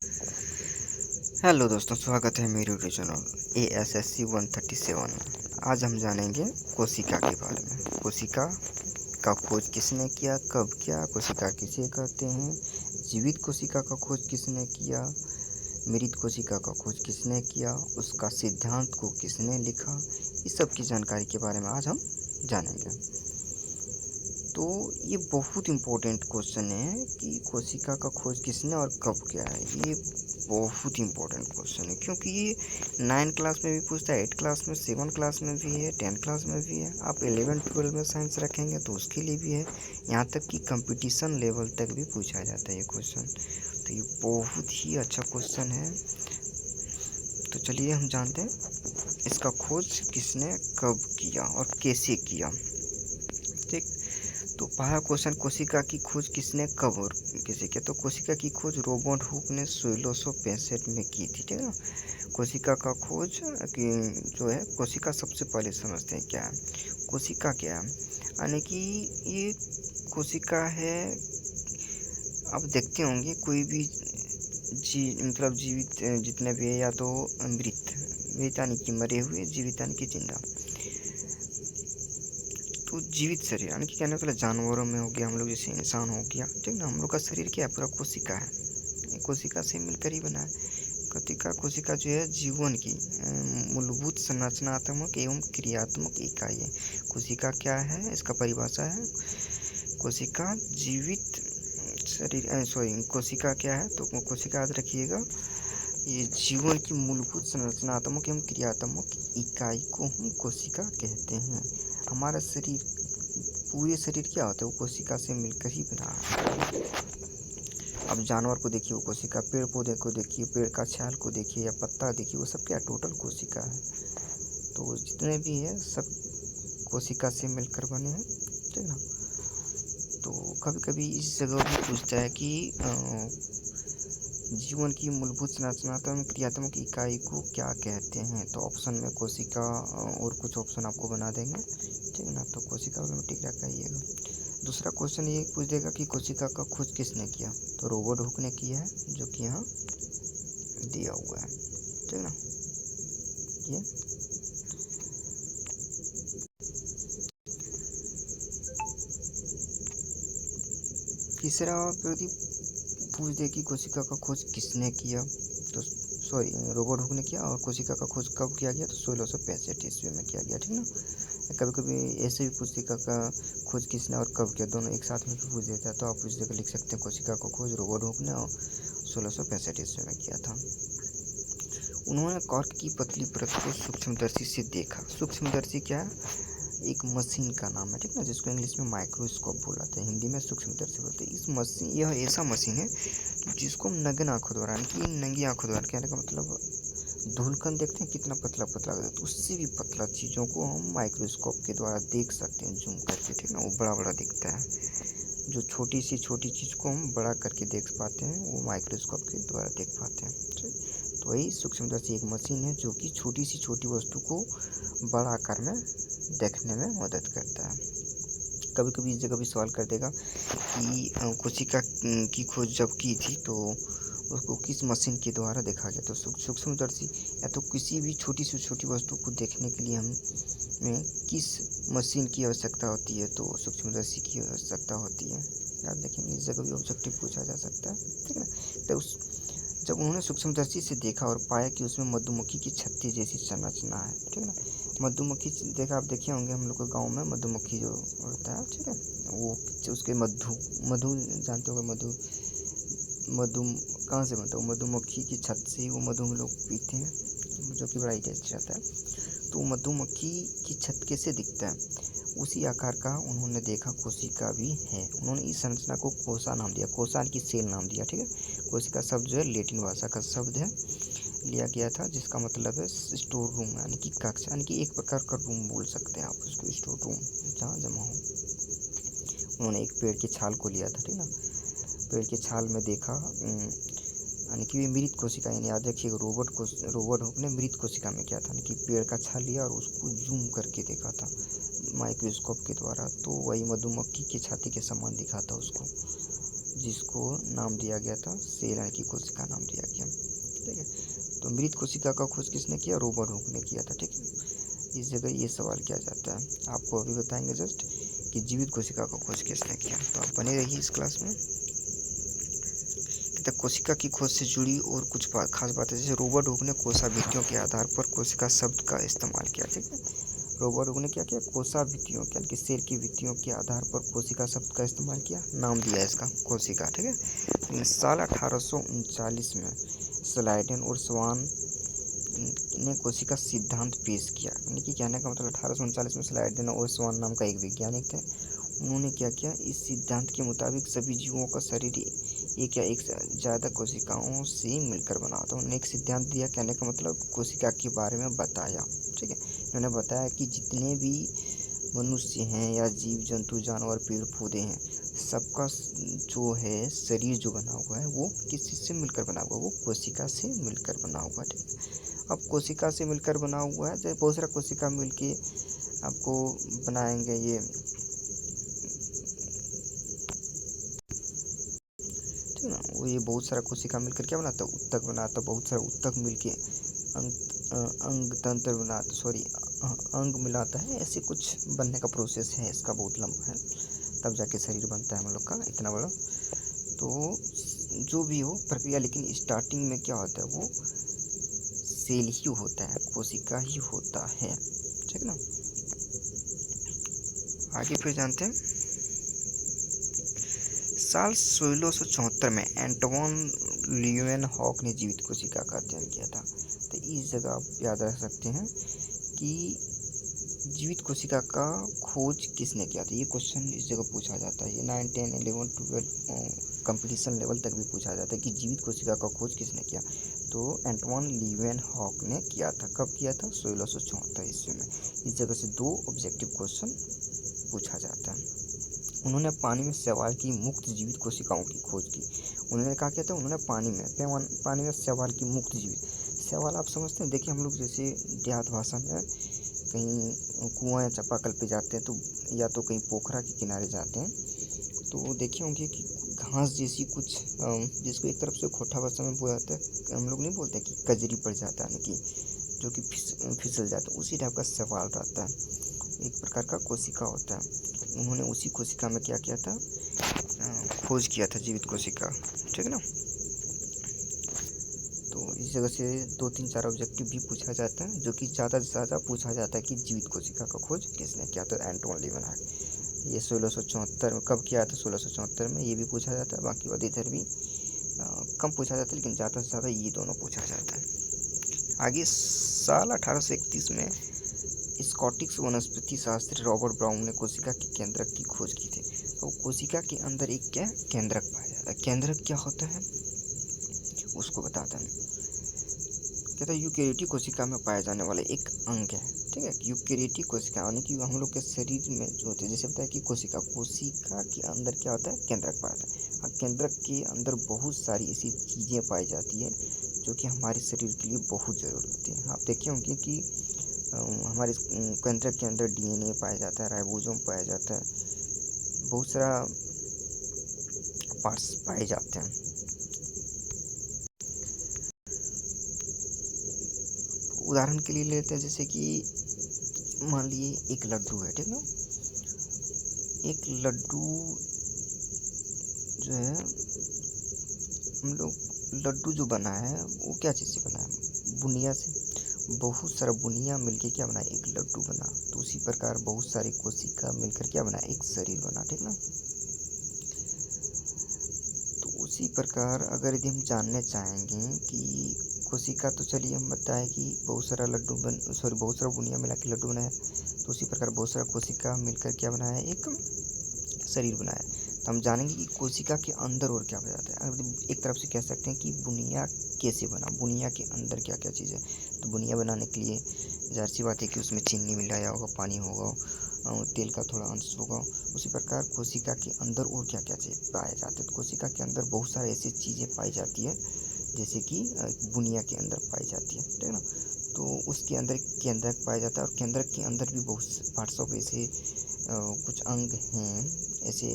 Hello दोस्तों, स्वागत है मेरे यूट्यूब चैनल ASSC 137 में। आज हम जानेंगे कोशिका के बारे में। कोशिका का खोज किसने किया, कब किया, कोशिका किसे कहते हैं, जीवित कोशिका का खोज किसने किया, मृत कोशिका का खोज किसने किया, उसका सिद्धांत को किसने लिखा, इस सब की जानकारी के बारे में आज हम जानेंगे। तो ये बहुत इम्पोर्टेंट क्वेश्चन है कि कोशिका का खोज किसने और कब किया है। ये बहुत इम्पोर्टेंट क्वेश्चन है क्योंकि ये 9 क्लास में भी पूछता है, 8 क्लास में, 7 क्लास में भी है, 10 क्लास में भी है। आप 11-12 में साइंस रखेंगे तो उसके लिए भी है। यहाँ तक कि कंपटीशन लेवल तक भी पूछा जाता है ये क्वेश्चन। तो ये बहुत ही अच्छा क्वेश्चन है। तो चलिए हम जानते हैं इसका खोज किसने कब किया और कैसे किया। ठीक। तो पहला क्वेश्चन, कोशिका की खोज किसने कब और कैसे किया। तो कोशिका की खोज रॉबर्ट हुक ने 1665 में की थी। ठीक है ना। कोशिका का खोज कि जो है, कोशिका सबसे पहले समझते हैं क्या है। कोशिका क्या है, यानी कि ये कोशिका है। आप देखते होंगे कोई भी मतलब जीवित जितने भी है, या तो मृत यानी कि मरे हुए, जीवित यानी कि जिंदा। तो जीवित शरीर यानी कि कहने वाला जानवरों में हो गया, हम लोग जैसे इंसान हो गया, ठीक ना। हम लोग का शरीर क्या है, पूरा कोशिका है। ये कोशिका से मिलकर ही बना है। कोशिका जो है जीवन की मूलभूत संरचनात्मक एवं क्रियात्मक इकाई है। कोशिका क्या है, इसका परिभाषा है, कोशिका जीवित शरीर, कोशिका क्या है, तो कोशिका याद रखिएगा, ये जीवन की मूलभूत संरचनात्मक एवं क्रियात्मक इकाई को हम कोशिका कहते हैं। हमारा शरीर, पूरे शरीर क्या होता है, वो कोशिका से मिलकर ही बना है। अब जानवर को देखिए, वो कोशिका, पेड़ पौधे को देखिए, पेड़ का छाल को देखिए या पत्ता देखिए, वो सब क्या टोटल कोशिका है। तो जितने भी है सब कोशिका से मिलकर बने हैं, ठीक ना। तो कभी कभी इस जगह भी पूछता है कि जीवन की मूलभूत संरचनात्मक क्रियात्मक इकाई को क्या कहते हैं। तो ऑप्शन में कोशिका और कुछ ऑप्शन आपको बना देंगे, ठीक है ना। तो कोशिका वाले में टिक रखिएगा। दूसरा क्वेश्चन ये पूछ देगा कि कोशिका का खोज किसने किया। तो रॉबर्ट हुक ने किया है, जो कि यहाँ दिया हुआ है, ठीक है ना। ये तीसरा यदि पूछ दे कि कोशिका का खोज किसने किया, तो रॉबर्ट हुक ने किया। और कोशिका का खोज कब किया गया, तो 1665 ईस्वी में किया गया, ठीक ना। कभी कभी ऐसे भी कोशिका का खोज किसने और कब किया, दोनों एक साथ में भी पूछ देता है। तो आप उस जगह लिख सकते हैं, कोशिका का खोज रॉबर्ट हुक ने और 1665 ईस्वी में किया था। उन्होंने कॉर्क की पतली परत को सूक्ष्मदर्शी से देखा। सूक्ष्मदर्शी क्या है, एक मशीन का नाम है, ठीक ना, जिसको इंग्लिश में माइक्रोस्कोप बोलाते हैं, हिंदी में सूक्ष्मदर्शी बोलते हैं। इस मशीन, यह ऐसा मशीन है जिसको हम नग्न आंखों द्वारा, यानी कि नंगी आंखों द्वारा, कहने का मतलब धूलकण देखते हैं कितना पतला पतला होता है, तो उससे भी पतला चीज़ों को हम माइक्रोस्कोप के द्वारा देख सकते हैं, जूम करके, ठीक ना। वो बड़ा बड़ा दिखता है। जो छोटी सी छोटी चीज़ को हम बड़ा करके देख पाते हैं, वो माइक्रोस्कोप के द्वारा देख पाते हैं, ठीक। तो वही सूक्ष्मदर्शी एक मशीन है जो कि छोटी सी छोटी वस्तु को बड़ा आकार में देखने में मदद करता है। कभी कभी इस जगह भी सवाल कर देगा कि कोशिका की खोज जब की थी तो उसको किस मशीन के द्वारा देखा गया। तो सूक्ष्मदर्शी, या तो किसी भी छोटी से छोटी वस्तु को देखने के लिए हमें किस मशीन की आवश्यकता होती है, तो सूक्ष्मदर्शी की आवश्यकता होती है। याद रखेंगे, इस जगह भी ऑब्जेक्टिव पूछा जा सकता है, ठीक है। तो जब उन्होंने सूक्ष्मदर्शी से देखा और पाया कि उसमें मधुमक्खी की छत्ती जैसी संरचना है, ठीक है। मधुमक्खी देखा, आप देखे होंगे, हम लोग के गाँव में मधुमक्खी जो होता है, ठीक है, वो उसके मधु जानते होंगे। मधु कहाँ से बनता है, मधुमक्खी की छत्त से ही वो मधु हम लोग पीते हैं, जो कि बड़ा ही टेस्टी रहता है। तो मधुमक्खी की छत्त कैसे दिखता है, उसी आकार का उन्होंने देखा कोशिका भी है। उन्होंने इस संरचना को कोशा नाम दिया, कोशा की सेल नाम दिया, ठीक है। कोशिका शब्द जो है लैटिन भाषा का शब्द है, लिया गया था, जिसका मतलब है स्टोर रूम, यानी कि कक्ष, यानी कि एक प्रकार का रूम बोल सकते हैं आप उसको, स्टोर रूम जहाँ जमा हो। उन्होंने एक पेड़ की छाल को लिया था, ठीक ना। पेड़ की छाल में देखा, यानी कि मृत कोशिका, यानी याद रखिएगा, रॉबर्ट हुक ने मृत कोशिका में क्या था, यानी कि पेड़ का छाल लिया और उसको जूम करके देखा था माइक्रोस्कोप के द्वारा। तो वही मधुमक्खी की छाती के समान दिखा था उसको, जिसको नाम दिया गया था सेल यानी कि कोशिका नाम दिया गया। ठीक है, तो मृत कोशिका का खोज किसने किया? रॉबर्ट हुक ने किया था। ठीक है, इस जगह ये सवाल किया जाता है। आपको अभी बताएंगे जस्ट कि जीवित कोशिका का खोज किसने किया। तो आप बने रहिए इस क्लास में। तक कोशिका की खोज से जुड़ी और कुछ खास बातें, जैसे रॉबर्ट हुक ने कोशाभित्तियों के आधार पर कोशिका शब्द का इस्तेमाल किया। ठीक है, रॉबर्ट हुक ने क्या किया? कोशाभित्तियों यानी कि सेल की भित्तियों के आधार पर कोशिका शब्द का इस्तेमाल किया, नाम दिया इसका कोशिका। ठीक है, साल 1839 में स्लाइडेन और स्वान ने कोशिका सिद्धांत पेश किया। यानी कि कहने का मतलब 1839 में स्लाइडेन और स्वान नाम का एक वैज्ञानिक थे। उन्होंने क्या किया? इस सिद्धांत के मुताबिक सभी जीवों का शरीर एक या एक से ज़्यादा कोशिकाओं से मिलकर बना होता है। उन्होंने एक सिद्धांत दिया, कहने का मतलब कोशिका के बारे में बताया। ठीक है, उन्होंने बताया कि जितने भी मनुष्य हैं या जीव जंतु जानवर पेड़ पौधे हैं, सबका जो है शरीर जो बना हुआ है वो किस चीज़ से मिलकर बना हुआ है? वो कोशिका से मिलकर बना हुआ है। ठीक है, अब कोशिका से मिलकर बना हुआ है, जैसे बहुत सारा कोशिका मिलके आपको बनाएंगे ये, ठीक है ना, वो ये बहुत सारा कोशिका मिलकर क्या बनाता है? उत्तक बनाता है। बहुत सारा उत्तक मिलके अंग तंत्र बनाता, सॉरी अंग मिलाता है। ऐसे कुछ बनने का प्रोसेस है इसका, बहुत लंबा है, तब जाके शरीर बनता है हम लोग का इतना बड़ा। तो जो भी हो प्रक्रिया, लेकिन स्टार्टिंग में क्या होता है? वो सेल ही होता है, कोशिका ही होता है। ठीक ना, आगे फिर जानते हैं। साल 1674 में एंटोन ल्यूवेनहॉक ने जीवित कोशिका का अध्ययन किया था। तो इस जगह आप याद रख सकते हैं कि जीवित कोशिका का खोज किसने किया था। ये क्वेश्चन इस जगह पूछा जाता है। ये 9, 10, 11, 12 कंपटीशन लेवल तक भी पूछा जाता है कि जीवित कोशिका का खोज किसने किया। तो एंटोन ल्यूवेनहॉक ने किया था। कब किया था? 1674 ईस्वी में। इस जगह से 2 ऑब्जेक्टिव क्वेश्चन पूछा जाता है। उन्होंने पानी में शैवाल की मुक्त जीवित कोशिकाओं की खोज की। उन्होंने कहा क्या था? उन्होंने पानी में शैवाल की मुक्त जीवित, शैवाल आप समझते हैं? देखिए, हम लोग जैसे देहात भाषा में कहीं कुआं या चापाकल पे जाते हैं, तो या तो कहीं पोखरा के किनारे जाते हैं, तो देखे होंगे कि घास जैसी कुछ, जिसको एक तरफ से खोटा भाषा में बोला जाता है, हम लोग नहीं बोलते कि कजरी पड़ जाता है, यानी कि जो कि फिसल जाता है, उसी टाइप का शैवाल रहता है, एक प्रकार का कोशिका होता है। उन्होंने उसी कोशिका में क्या किया था? खोज किया था जीवित कोशिका। ठीक है ना, तो इस जगह से 2, 3, 4 ऑब्जेक्टिव भी पूछा जाता है, जो कि ज़्यादा से ज़्यादा पूछा जाता है कि जीवित कोशिका का खोज किसने किया। तो एंटोन ल्यूवेनहॉक। ये 1674 में कब किया था? 1674 में। ये भी पूछा जाता है, बाकी और इधर भी कम पूछा जाता है, लेकिन ज़्यादा से ज़्यादा ये दोनों पूछा जाता है। आगे साल 1831 में स्कॉटिश वनस्पति शास्त्री रॉबर्ट ब्राउन ने कोशिका के केंद्रक की खोज की थी। तो कोशिका के अंदर एक क्या केंद्रक पाया जाता है। केंद्रक क्या होता है उसको बताता है। कहता है यूकेरियोटिक कोशिका में पाया जाने वाला एक अंग है। ठीक है, यूकेरियोटिक कोशिका यानी कि हम लोग के शरीर में जो होते हैं, जैसे बताया कि कोशिका के अंदर क्या होता है? केंद्रक पाया जाता है। और केंद्रक के अंदर बहुत सारी ऐसी चीज़ें पाई जाती है जो कि हमारे शरीर के लिए बहुत ज़रूरी होती है। आप देखे होंगे कि हमारे केंद्रक के अंदर डीएनए पाया जाता है, राइबोसोम पाया जाता है, बहुत सारा पार्ट्स पाए जाते हैं। उदाहरण के लिए लेते हैं, जैसे कि मान लिए एक लड्डू है। ठीक है, एक लड्डू जो है, हम लोग लड्डू जो बना है वो क्या चीज़ से बना है? बुनिया से। बहुत सारा बुनिया मिलके क्या बना? एक लड्डू बना। तो उसी प्रकार बहुत सारी कोशिका मिलकर क्या बना? एक शरीर बना। ठीक ना, तो उसी प्रकार अगर यदि हम जानने चाहेंगे कि कोशिका, तो चलिए हम बताएं कि बहुत सारा बहुत सारा बुनिया मिला के लड्डू बनाया, तो उसी प्रकार बहुत सारा कोशिका मिलकर क्या बनाया? एक शरीर बनाया। तो हम जानेंगे कि कोशिका के अंदर और क्या हो जाता है। एक तरफ से कह सकते हैं कि बुनिया कैसे बना, बुनिया के अंदर क्या क्या चीज़ है। तो बुनिया बनाने के लिए ज़ाहिर सी बात है कि उसमें चीनी मिलाया होगा, पानी होगा, तेल का थोड़ा अंश होगा। उसी प्रकार कोशिका के अंदर और क्या क्या चीज़ पाए जाते हैं। तो कोशिका के अंदर बहुत सारी ऐसी चीज़ें पाई जाती है जैसे कि बुनिया के अंदर पाई जाती है। ठीक है ना, तो उसके अंदर केंद्रक पाया जाता है, और केंद्रक के अंदर भी बहुत पार्ट्स ऑफ ऐसे कुछ अंग हैं ऐसे,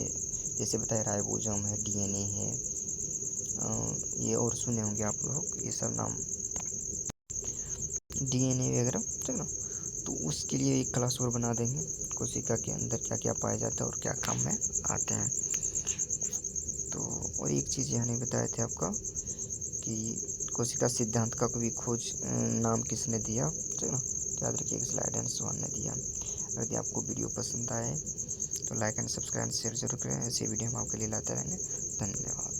जैसे बताया राइबोसोम है, डीएनए है, ये और सुने होंगे आप लोग ये सब नाम, डीएनए वगैरह, ठीक ना। तो उसके लिए एक क्लास और बना देंगे, कोशिका के अंदर क्या क्या पाया जाता है और क्या काम में आते हैं। तो और एक चीज़ यहाँ नहीं बताए थे आपका कि कोशिका सिद्धांत का भी खोज नाम किसने दिया, ठीक ना। तो याद रखिए स्लाइड एंड स्वान ने दिया। यदि आपको वीडियो पसंद आए तो लाइक एंड सब्सक्राइब शेयर जरूर करें, ऐसे वीडियो हम आपके लिए लाते रहेंगे। धन्यवाद।